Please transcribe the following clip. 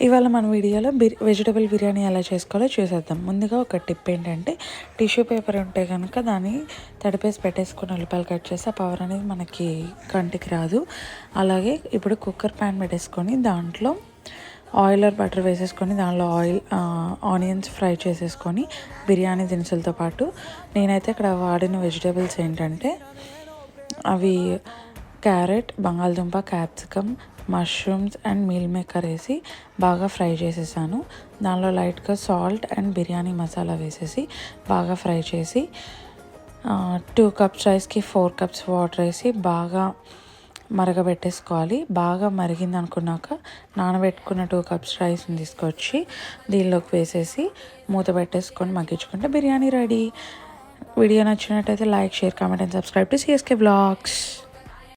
ఇవాళ మన వీడియోలో వెజిటబుల్ బిర్యానీ ఎలా చేసుకోవాలో చూసేద్దాం. ముందుగా ఒక టిప్ ఏంటంటే, టిష్యూ పేపర్ ఉంటే కనుక దాన్ని తడిపేసి పెట్టేసుకొని ఉల్లిపాయలు కట్ చేసి ఆ పవర్ అనేది మనకి కంటికి రాదు. అలాగే ఇప్పుడు కుక్కర్ ప్యాన్ పెట్టేసుకొని దాంట్లో ఆయిల్ ఆర్ బటర్ వేసేసుకొని దానిలో ఆనియన్స్ ఫ్రై చేసేసుకొని బిర్యానీ దినుసులతో పాటు నేనైతే ఇక్కడ వాడిన వెజిటబుల్స్ ఏంటంటే అవి క్యారెట్, బంగాళదుంప, capsicum, mushrooms and meal maker వేసి బాగా ఫ్రై చేసేసాను. దానిలో లైట్గా సాల్ట్ అండ్ బిర్యానీ మసాలా వేసేసి బాగా ఫ్రై చేసి 2 కప్స్ రైస్కి 4 కప్స్ వాటర్ వేసి బాగా మరగబెట్టేసుకోవాలి. బాగా మరిగింది అనుకున్నాక నానబెట్టుకున్న 2 కప్స్ రైస్ని తీసుకొచ్చి దీనిలోకి వేసేసి మూత పెట్టేసుకొని మగ్గించుకుంటే బిర్యానీ రెడీ. వీడియో నచ్చినట్టయితే like, share, comment and subscribe to CSK blogs.